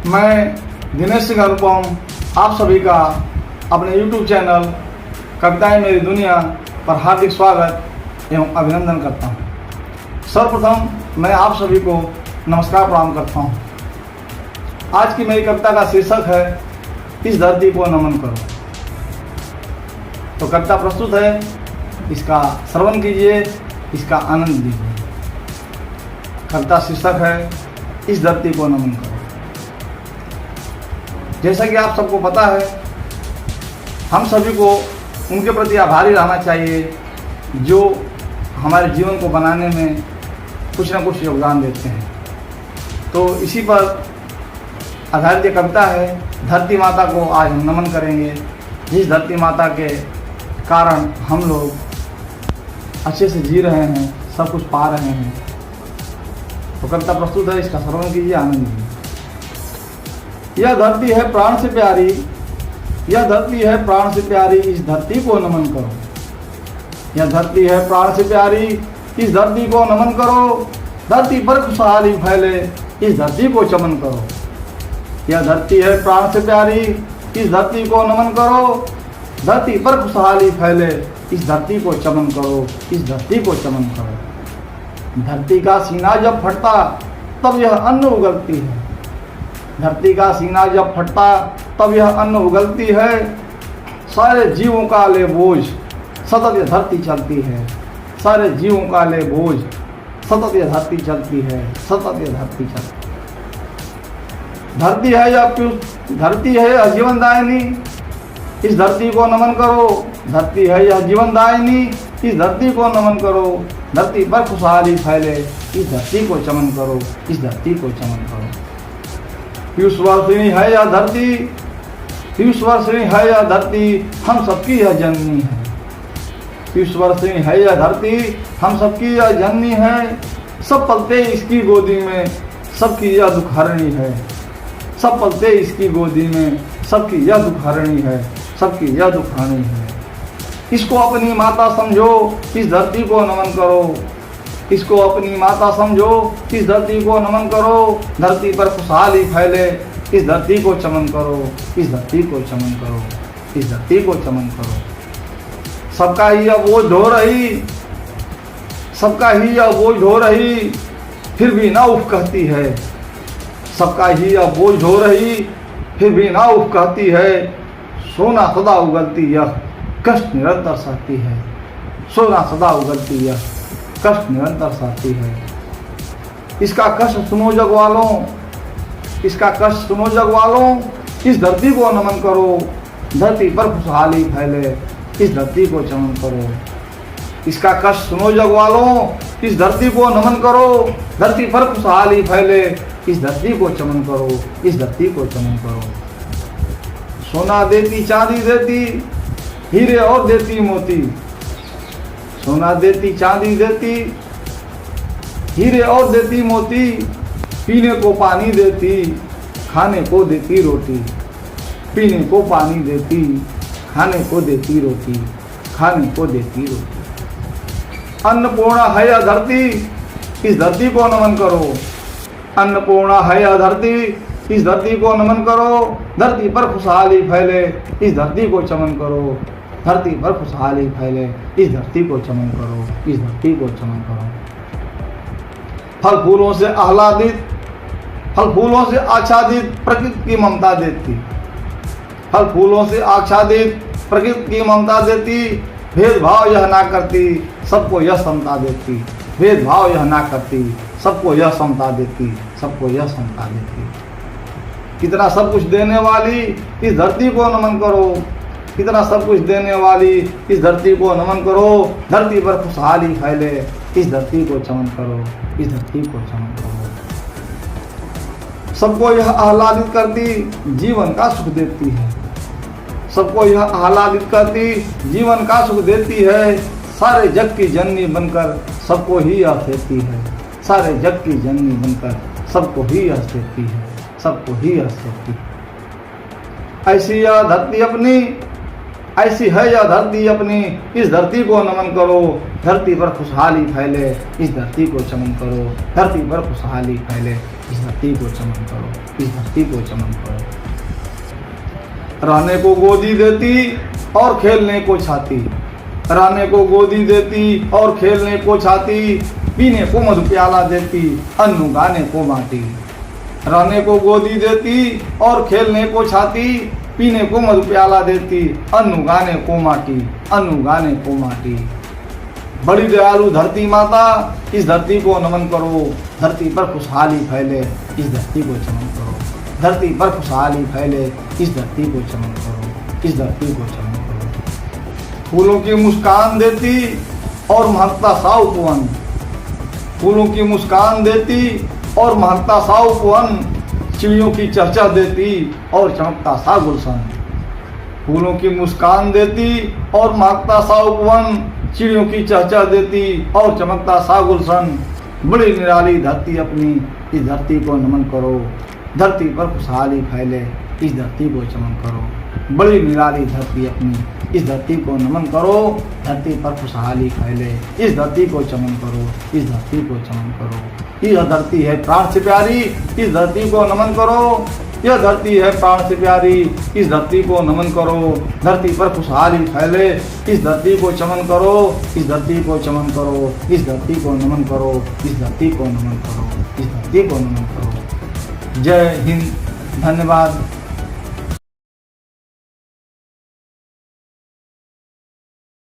मैं दिनेश सिंह अनुपम आप सभी का अपने YouTube चैनल कविताएं मेरी दुनिया पर हार्दिक स्वागत एवं अभिनंदन करता हूं। सर्वप्रथम मैं आप सभी को नमस्कार प्रणाम करता हूं। आज की मेरी कविता का शीर्षक है इस धरती को नमन करो। तो कविता प्रस्तुत है, इसका श्रवण कीजिए, इसका आनंद लीजिए। कविता शीर्षक है इस धरती को नमन करो। जैसा कि आप सबको पता है, हम सभी को उनके प्रति आभारी रहना चाहिए जो हमारे जीवन को बनाने में कुछ न कुछ योगदान देते हैं। तो इसी पर आधारित कविता है। धरती माता को आज हम नमन करेंगे, जिस धरती माता के कारण हम लोग अच्छे से जी रहे हैं, सब कुछ पा रहे हैं। तो कविता प्रस्तुत है, इसका श्रवण कीजिए, आनंद लीजिए। यह धरती है प्राण से प्यारी, यह धरती है प्राण से प्यारी, इस धरती को नमन करो। यह धरती है प्राण से प्यारी, इस धरती को नमन करो। धरती पर खुशहाली फैले, इस धरती को चमन करो। यह धरती है प्राण से प्यारी, इस धरती को नमन करो। धरती पर खुशहाली फैले, इस धरती को चमन करो, इस धरती को चमन करो। धरती का सीना जब फटता तब यह अन्न उगलती है। धरती का सीना जब फटता तब यह अन्न उगलती है। सारे जीवों का ले बोझ सतत यह धरती चलती है। सारे जीवों का ले बोझ सतत यह धरती चलती है, सतत यह धरती चलती है। धरती है यह जीवनदायिनी, इस धरती को नमन करो। धरती है यह जीवनदायिनी, इस धरती को नमन करो। धरती पर खुशहाली फैले, इस धरती को चमन करो, इस धरती को चमन करो। पीयूषवर्षिणी है यह धरती, पीयूषवर्षिणी है यह धरती, हम सबकी यह जननी है। पीयूषवर्षिणी है यह धरती, हम सबकी यह जननी है। सब पलते इसकी गोदी में, सबकी यह दुखहरणी है। सब पलते इसकी गोदी में, सबकी यह दुखहरणी है, सबकी यह दुखहरणी है। इसको अपनी माता समझो, इस धरती को नमन करो। इसको अपनी माता समझो, इस धरती को नमन करो। धरती पर खुशहाली फैले, इस धरती को चमन करो, इस धरती को चमन करो, इस धरती को चमन करो। सबका ही यह बोझ ढो रही, सबका ही यह बोझ ढो रही, फिर भी ना उफ कहती है। सबका ही यह बोझ ढो रही, फिर भी ना उफ कहती है। सोना सदा उगलती यह कष्ट निरंतर सहती है। सोना सदा उगलती यह कष्ट निरंतर सहती है। इसका कष्ट सुनो जग वालों, इसका कष्ट सुनो जग वालों, इस धरती को नमन करो। धरती पर खुशहाली फैले, इस धरती को चमन करो। इसका कष्ट सुनो जग वालों, इस धरती को नमन करो। धरती पर खुशहाली फैले, इस धरती को चमन करो, इस धरती को चमन करो। सोना देती चांदी देती, हीरे और देती मोती। सोना देती चांदी देती, हीरे और देती मोती। पीने को पानी देती, खाने को देती रोटी। पीने को पानी देती, खाने को देती रोटी, खाने को देती रोटी। अन्नपूर्णा है यह धरती, इस धरती को नमन करो। अन्नपूर्णा है यह धरती, इस धरती को नमन करो। धरती पर खुशहाली फैले, इस धरती को चमन करो। धरती पर खुशहाली फैले, इस धरती को चमन करो, इस धरती को चमन करो। फल फूलों से आह्लादित, फल फूलों से आच्छादित प्रकृति की ममता देती। फल फूलों से आच्छादित प्रकृति की ममता देती। भेदभाव यह ना करती, सबको यह समता देती। भेदभाव यह ना करती, सबको यह समता देती, सबको यह समता देती। कितना सब कुछ देने वाली, इस धरती को नमन करो। कितना सब कुछ देने वाली, इस धरती को नमन करो। धरती पर खुशहाली फैले, इस धरती को चमन करो, इस धरती को चमन करो। सबको यह आह्लादित करती, जीवन का सुख देती है। सबको यह आह्लादित करती, जीवन का सुख देती है। सारे जग की जननी बनकर सबको ही यह देती है। सारे जग की जननी बनकर सबको ही यह देती है, सबको ही यह देती है। ऐसी यह धरती अपनी, ऐसी है यह धरती अपनी, इस धरती को नमन करो। धरती पर खुशहाली फैले, इस धरती को चमन करो। धरती पर खुशहाली फैले, इस धरती को चमन करो, इस धरती को चमन करो। रहने को गोदी देती और खेलने को छाती, रहने को गोदी देती और खेलने को छाती, पीने को मधु प्याला देती, अन्न उगाने को माटी। रहने को गोदी देती और खेलने को छाती, पीने को मधु प्याला देती, अन्न उगाने को माटी, अन्न उगाने को माटी। बड़ी दयालु धरती माता, इस धरती को नमन करो। धरती पर खुशहाली फैले, इस धरती को चमन करो। धरती पर खुशहाली फैले, इस धरती को चमन करो, इस धरती को चमन करो। फूलों की मुस्कान देती और महकता सा उपवन, फूलों की मुस्कान देती और महकता सा उपवन, चिड़ियों की चहचह देती और चमकता सा गुलशन। फूलों की मुस्कान देती और महकता सा उपवन, चिड़ियों की चहचह देती और चमकता सा गुलशन। बड़ी निराली धरती अपनी, इस धरती को नमन करो। धरती पर खुशहाली फैले, इस धरती को चमन करो। बड़ी निराली धरती अपनी, इस धरती को नमन करो। धरती पर खुशहाली फैले, इस धरती को चमन करो, इस धरती को चमन करो। यह धरती है प्राण से प्यारी, इस धरती को नमन करो। यह धरती है प्राण से प्यारी, इस धरती को नमन करो। धरती पर खुशहाली फैले, इस धरती को चमन करो, इस धरती को चमन करो, इस धरती को नमन करो, इस धरती को नमन करो, इस धरती को नमन करो। जय हिंद, धन्यवाद।